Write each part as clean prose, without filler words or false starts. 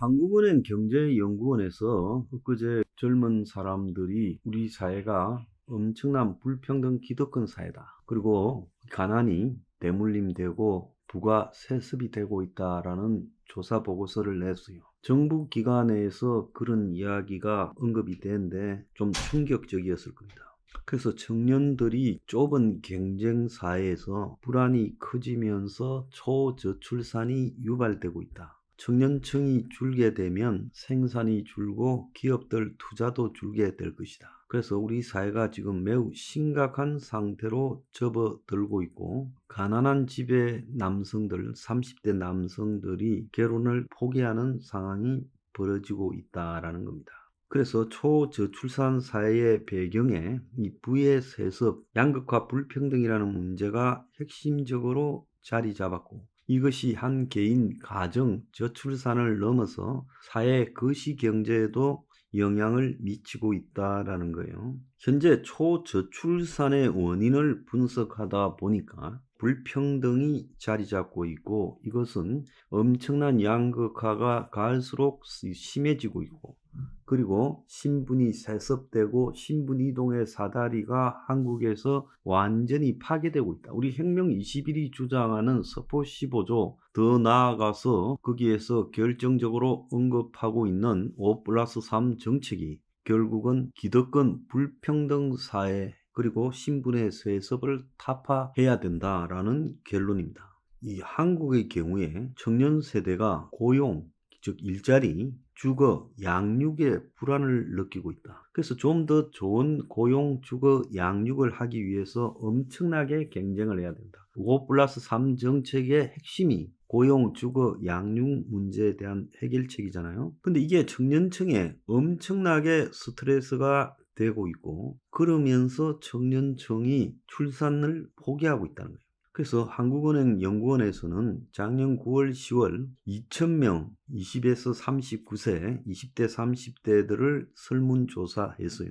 한국은행 경제연구원에서 엊그제 젊은 사람들이 우리 사회가 엄청난 불평등 기득권 사회다. 그리고 가난이 대물림되고 부가 세습이 되고 있다라는 조사 보고서를 냈어요. 정부 기관에서 그런 이야기가 언급이 되는데 좀 충격적이었을 겁니다. 그래서 청년들이 좁은 경쟁 사회에서 불안이 커지면서 초저출산이 유발되고 있다. 청년층이 줄게 되면 생산이 줄고 기업들 투자도 줄게 될 것이다. 그래서 우리 사회가 지금 매우 심각한 상태로 접어들고 있고, 가난한 집의 남성들, 30대 남성들이 결혼을 포기하는 상황이 벌어지고 있다라는 겁니다. 그래서 초저출산 사회의 배경에 이 부의 세습, 양극화 불평등이라는 문제가 핵심적으로 자리 잡았고, 이것이 한 개인 가정 저출산을 넘어서 사회 거시 경제에도 영향을 미치고 있다라는 거예요. 현재 초저출산의 원인을 분석하다 보니까 불평등이 자리 잡고 있고, 이것은 엄청난 양극화가 갈수록 심해지고 있고, 그리고 신분이 세습되고 신분 이동의 사다리가 한국에서 완전히 파괴되고 있다. 우리 혁명 21이 주장하는 서포 15조, 더 나아가서 거기에서 결정적으로 언급하고 있는 5+3 정책이 결국은 기득권 불평등 사회 그리고 신분의 세습을 타파해야 된다라는 결론입니다. 이 한국의 경우에 청년 세대가 고용, 즉 일자리, 주거, 양육에 불안을 느끼고 있다. 그래서 좀 더 좋은 고용, 주거, 양육을 하기 위해서 엄청나게 경쟁을 해야 된다. 5+3 정책의 핵심이 고용, 주거, 양육 문제에 대한 해결책이잖아요. 근데 이게 청년층에 엄청나게 스트레스가 되고 있고, 그러면서 청년층이 출산을 포기하고 있다는 거예요. 그래서 한국은행 연구원에서는 작년 9월, 10월 2,000명 20에서 39세, 20대, 30대들을 설문조사했어요.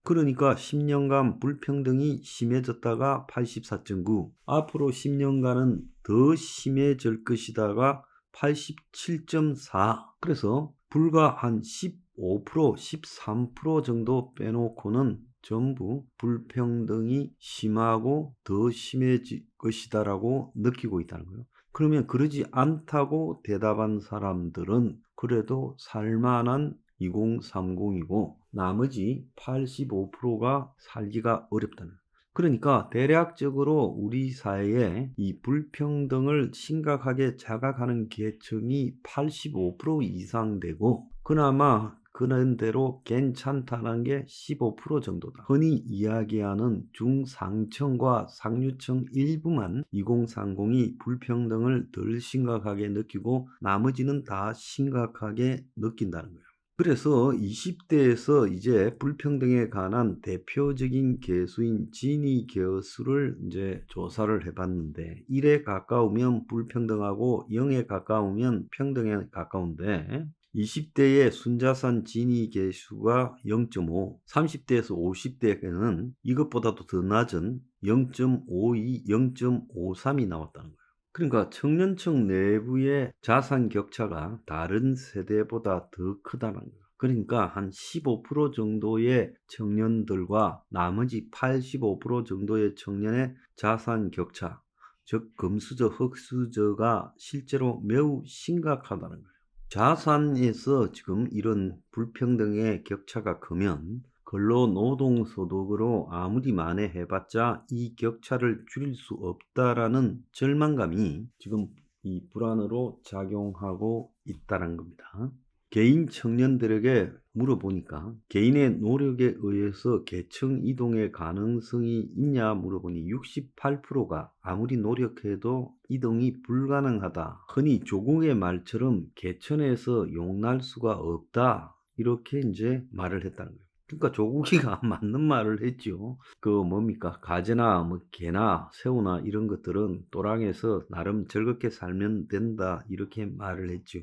그러니까 10년간 불평등이 심해졌다가 84.9, 앞으로 10년간은 더 심해질 것이다가 87.4, 그래서 불과 한 15%, 13% 정도 빼놓고는 전부 불평등이 심하고 더 심해질 것이다라고 느끼고 있다는 거예요. 그러면 그러지 않다고 대답한 사람들은 그래도 살만한 2030이고 나머지 85%가 살기가 어렵다는 거예요. 그러니까 대략적으로 우리 사회에 이 불평등을 심각하게 자각하는 계층이 85% 이상 되고, 그나마 그런 대로 괜찮다는 게 15% 정도다. 흔히 이야기하는 중상층과 상류층 일부만 2030이 불평등을 덜 심각하게 느끼고 나머지는 다 심각하게 느낀다는 거예요. 그래서 20대에서 이제 불평등에 관한 대표적인 계수인 지니 계수를 이제 조사를 해봤는데, 1에 가까우면 불평등하고 0에 가까우면 평등에 가까운데, 20대의 순자산 지니 계수가 0.5, 30대에서 50대에는 이것보다도 더 낮은 0.52, 0.53이 나왔다는 거예요. 그러니까 청년층 내부의 자산 격차가 다른 세대보다 더 크다는 거예요. 그러니까 한 15% 정도의 청년들과 나머지 85% 정도의 청년의 자산 격차, 즉 금수저, 흑수저가 실제로 매우 심각하다는 거예요. 자산에서 지금 이런 불평등의 격차가 크면 근로노동소득으로 아무리 만회해봤자 이 격차를 줄일 수 없다라는 절망감이 지금 이 불안으로 작용하고 있다는 겁니다. 개인 청년들에게 물어보니까 개인의 노력에 의해서 계층 이동의 가능성이 있냐 물어보니 68%가 아무리 노력해도 이동이 불가능하다. 흔히 조국의 말처럼 개천에서 용날 수가 없다. 이렇게 이제 말을 했다는 거예요. 그러니까 조국이가 맞는 말을 했죠. 뭡니까? 가재나 뭐 개나 새우나 이런 것들은 또랑에서 나름 즐겁게 살면 된다. 이렇게 말을 했죠.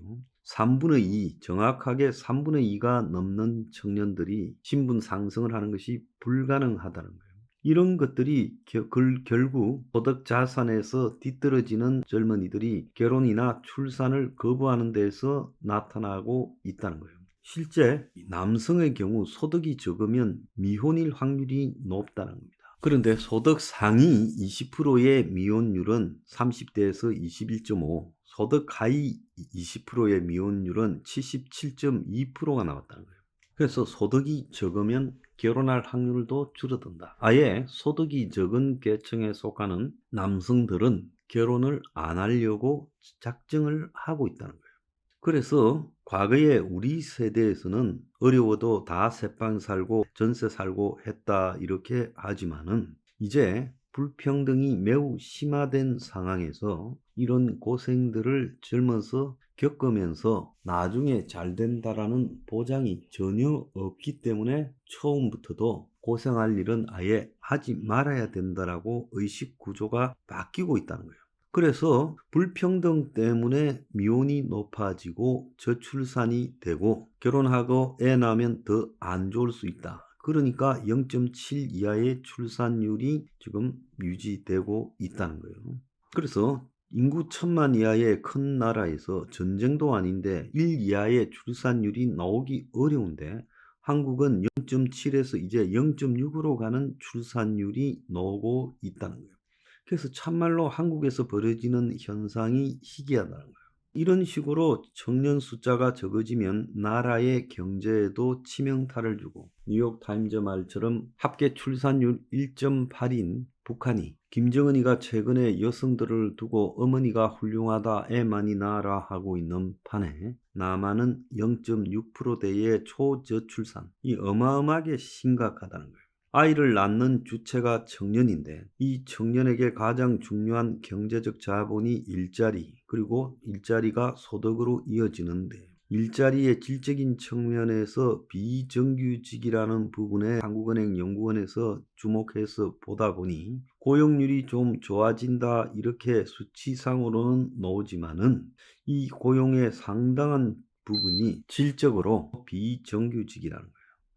3분의 2, 정확하게 3분의 2가 넘는 청년들이 신분 상승을 하는 것이 불가능하다는 거예요. 이런 것들이 결국 소득 자산에서 뒤떨어지는 젊은이들이 결혼이나 출산을 거부하는 데서 나타나고 있다는 거예요. 실제 남성의 경우 소득이 적으면 미혼일 확률이 높다는 겁니다. 그런데 소득 상위 20%의 미혼율은 30대에서 21.5, 소득 하위 20%의 미혼율은 77.2%가 나왔다는 거예요. 그래서 소득이 적으면 결혼할 확률도 줄어든다. 아예 소득이 적은 계층에 속하는 남성들은 결혼을 안 하려고 작정을 하고 있다는 거예요. 그래서 과거에 우리 세대에서는 어려워도 다 새빵 살고 전세 살고 했다 이렇게 하지만은 이제 불평등이 매우 심화된 상황에서 이런 고생들을 젊어서 겪으면서 나중에 잘 된다라는 보장이 전혀 없기 때문에 처음부터도 고생할 일은 아예 하지 말아야 된다라고 의식 구조가 바뀌고 있다는 거예요. 그래서 불평등 때문에 미혼이 높아지고 저출산이 되고 결혼하고 애 낳으면 더 안 좋을 수 있다. 그러니까 0.7 이하의 출산율이 지금 유지되고 있다는 거예요. 그래서 인구 1000만 이하의 큰 나라에서 전쟁도 아닌데 1 이하의 출산율이 나오기 어려운데 한국은 0.7에서 이제 0.6으로 가는 출산율이 나오고 있다는 거예요. 그래서 참말로 한국에서 벌어지는 현상이 희귀하다는 거예요. 이런 식으로 청년 숫자가 적어지면 나라의 경제에도 치명타를 주고 뉴욕타임즈 말처럼 합계 출산율 1.8인 북한이 김정은이가 최근에 여성들을 두고 어머니가 훌륭하다 애 많이 낳아라 하고 있는 판에 남한은 0.6%대의 초저출산, 이 어마어마하게 심각하다는 거예요. 아이를 낳는 주체가 청년인데 이 청년에게 가장 중요한 경제적 자본이 일자리, 그리고 일자리가 소득으로 이어지는데 일자리의 질적인 측면에서 비정규직이라는 부분에 한국은행 연구원에서 주목해서 보다 보니 고용률이 좀 좋아진다 이렇게 수치상으로는 나오지만은 이 고용의 상당한 부분이 질적으로 비정규직이라는 거예요.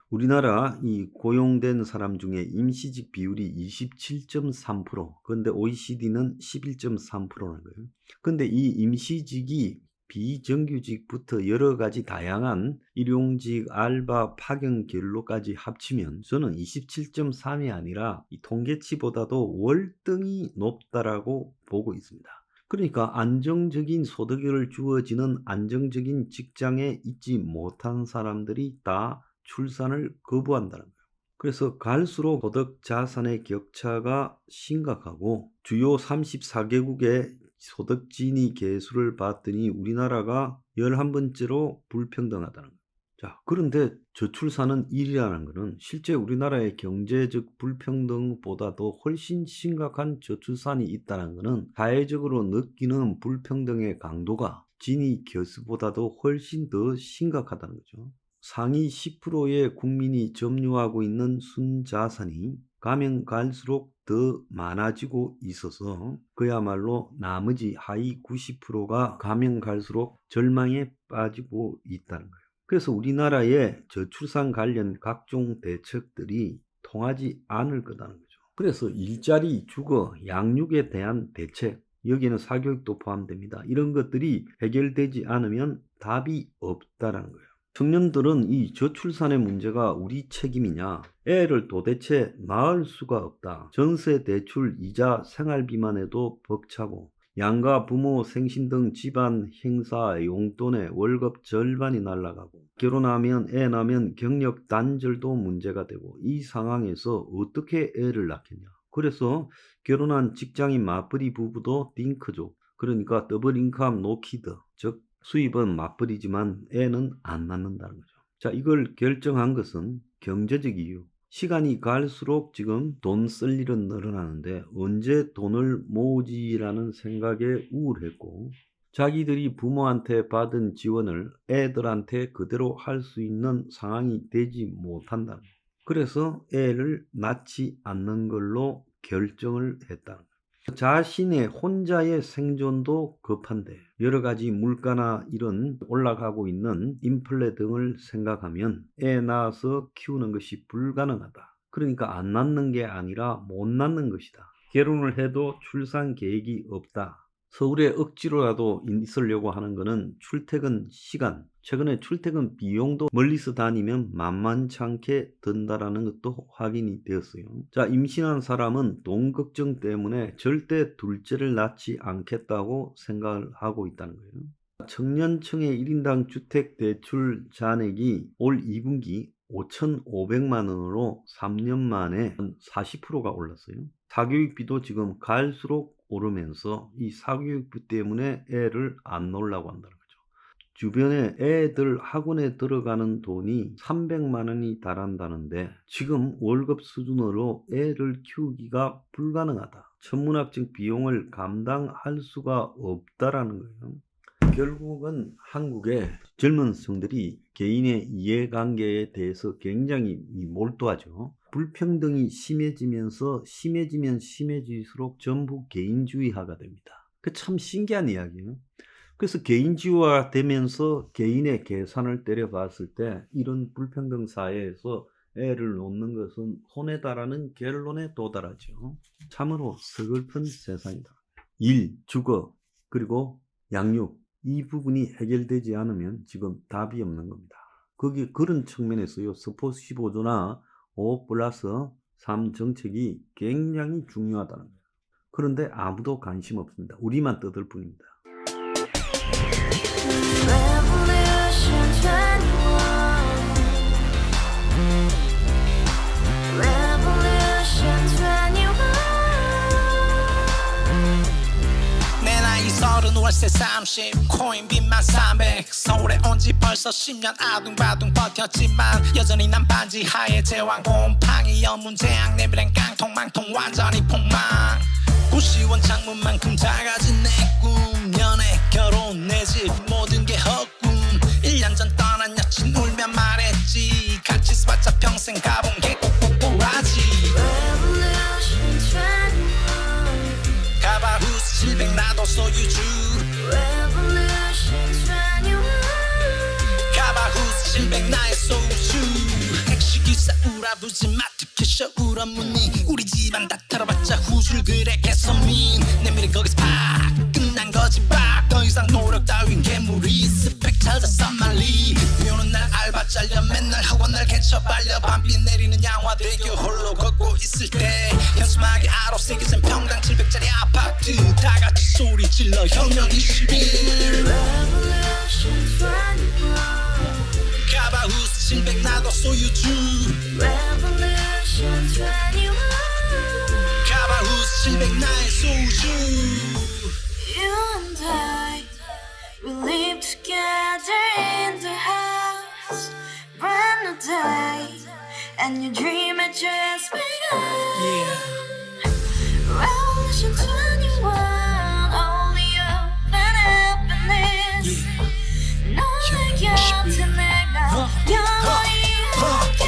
우리나라 이 고용된 사람 중에 임시직 비율이 27.3%, 그런데 OECD는 11.3%라는 거예요. 근데 이 임시직이 비정규직부터 여러 가지 다양한 일용직, 알바, 파견 근로까지 합치면 저는 27.3이 아니라 이 통계치보다도 월등히 높다라고 보고 있습니다. 그러니까 안정적인 소득을 주어지는 안정적인 직장에 있지 못한 사람들이 다 출산을 거부한다는 거예요. 그래서 갈수록 소득 자산의 격차가 심각하고 주요 34개국의 소득 진위 계수를 봤더니 우리나라가 11번째로 불평등하다는 거예요. 자, 그런데 저출산은 1위라는 것은 실제 우리나라의 경제적 불평등보다도 훨씬 심각한 저출산이 있다는 것은 사회적으로 느끼는 불평등의 강도가 진위 계수보다도 훨씬 더 심각하다는 거죠. 상위 10%의 국민이 점유하고 있는 순자산이 가면 갈수록 더 많아지고 있어서 그야말로 나머지 하위 90%가 가면 갈수록 절망에 빠지고 있다는 거예요. 그래서 우리나라의 저출산 관련 각종 대책들이 통하지 않을 거라는 거죠. 그래서 일자리, 주거, 양육에 대한 대책, 여기에는 사교육도 포함됩니다. 이런 것들이 해결되지 않으면 답이 없다라는 거예요. 청년들은 이 저출산의 문제가 우리 책임이냐, 애를 도대체 낳을 수가 없다, 전세, 대출, 이자, 생활비만 해도 벅차고 양가 부모 생신 등 집안 행사 용돈에 월급 절반이 날아가고 결혼하면 애 낳으면 경력 단절도 문제가 되고 이 상황에서 어떻게 애를 낳겠냐. 그래서 결혼한 직장인 맞벌이 부부도 딩크족, 그러니까 더블 인컴 노키드, 즉 수입은 맞벌이지만 애는 안 낳는다는 거죠. 자, 이걸 결정한 것은 경제적 이유. 시간이 갈수록 지금 돈 쓸 일은 늘어나는데 언제 돈을 모으지라는 생각에 우울했고 자기들이 부모한테 받은 지원을 애들한테 그대로 할 수 있는 상황이 되지 못한다는 거예요. 그래서 애를 낳지 않는 걸로 결정을 했다는 거예요. 자신의 혼자의 생존도 급한데 여러 가지 물가나 이런 올라가고 있는 인플레 등을 생각하면 애 낳아서 키우는 것이 불가능하다. 그러니까 안 낳는 게 아니라 못 낳는 것이다. 결혼을 해도 출산 계획이 없다. 서울에 억지로라도 있으려고 하는 거는 출퇴근 시간, 최근에 출퇴근 비용도 멀리서 다니면 만만찮게 든다라는 것도 확인이 되었어요. 자, 임신한 사람은 돈 걱정 때문에 절대 둘째를 낳지 않겠다고 생각을 하고 있다는 거예요. 청년층의 1인당 주택대출 잔액이 올 2분기 5,500만 원으로 3년 만에 40%가 올랐어요. 사교육비도 지금 갈수록 오르면서 이 사교육비 때문에 애를 안 놓으려고 한다는 거죠. 주변에 애들 학원에 들어가는 돈이 300만 원이 달한다는데 지금 월급 수준으로 애를 키우기가 불가능하다. 천문학적 비용을 감당할 수가 없다라는 거예요. 결국은 한국의 젊은 성들이 개인의 이해관계에 대해서 굉장히 몰두하죠. 불평등이 심해지면서 심해지면 심해질수록 전부 개인주의화가 됩니다. 그 참 신기한 이야기예요. 그래서 개인주의화 되면서 개인의 계산을 때려봤을 때 이런 불평등 사회에서 애를 놓는 것은 손해다라는 결론에 도달하죠. 참으로 서글픈 세상이다. 일, 주거, 그리고 양육, 이 부분이 해결되지 않으면 지금 답이 없는 겁니다. 거기 그런 측면에서요, 스포 15조나 5+3 정책이 굉장히 중요하다는 거예요. 그런데 아무도 관심 없습니다. 우리만 떠들 뿐입니다. 월세 30 코인빚만 300 서울에 온지 벌써 10년 아둥바둥 버텼지만 여전히 난 반지 하에 제왕 곰팡이 연문제약 내비랭 깡통망통 완전히 폭망 구시원 창문만큼 작아진 내 꿈 연애 결혼 내 집 모든 게 헛꿈 1년 전 떠난 여친 울며 말했지 같이 써봤자 평생 가본 게 꼭꼭꼭하지 가바후스 700 나도 소유주 가바후스 700 나의 소주 택시기사 우라부지 마트 캐셔 울어무니 우리 집안 다 털어봤자 후줄 그래 개선민 내밀은 거기서 팍 끝난 거지 팍 더 이상 노력 따윈 괴물이 스펙 찾아서 말리 비오는 날 알바 잘려 맨날 학원 날 개쳐 발려 밤비 내리는 양화대교 홀로 걷고 있을 때 현수막에 아로 새겨진 평당 700짜리 아파트 다같이 소리 질러 혁명 21 가바후스 700 나도 소유주 가바후스 700 나의 소주 You and I, we live together in the house, brand new day, and your dream had just begun. Yeah. Revolution 21, only you and happiness. 너의 곁에 내가 영원히 함께.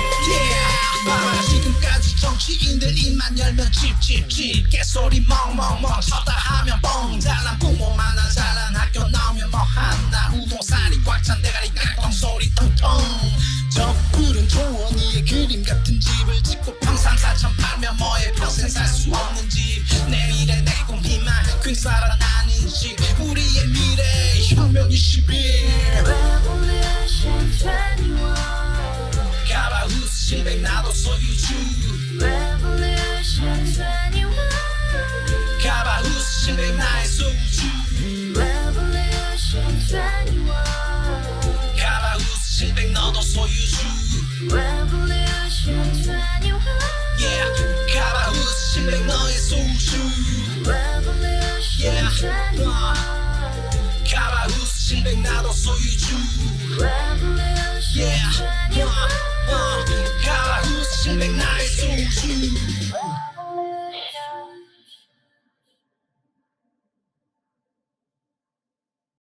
지금까지 정치인들 입만 열면 찝찝찝 개소리 멍멍멍 쳤다 하면 뻥 잘난 부모 만나 잘난 학교 나오면 뭐 한다 우동살이 꽉 찬 대가리 깡통 소리 텅텅 저 푸른 조원이의 그림 같은 집을 짓고 평상사천 팔면 뭐해 평생 살 수 없는 집 내일의 내 꿈 희망 퀸사란 아닌 집 우리의 미래 혁명 21 Revolution 21. 가바후스 700 나도 소유주 Revolution 21. 가바후스 700 나의 소유주 Revolution 21. 가바후스 700 너도 소유주 Revolution 21. Yeah 가바후스 700 너의 소유주 Revolution Yeah 21. 가바후스 700 나도 소유주 Revolution Yeah 21. 가바후스 700 나의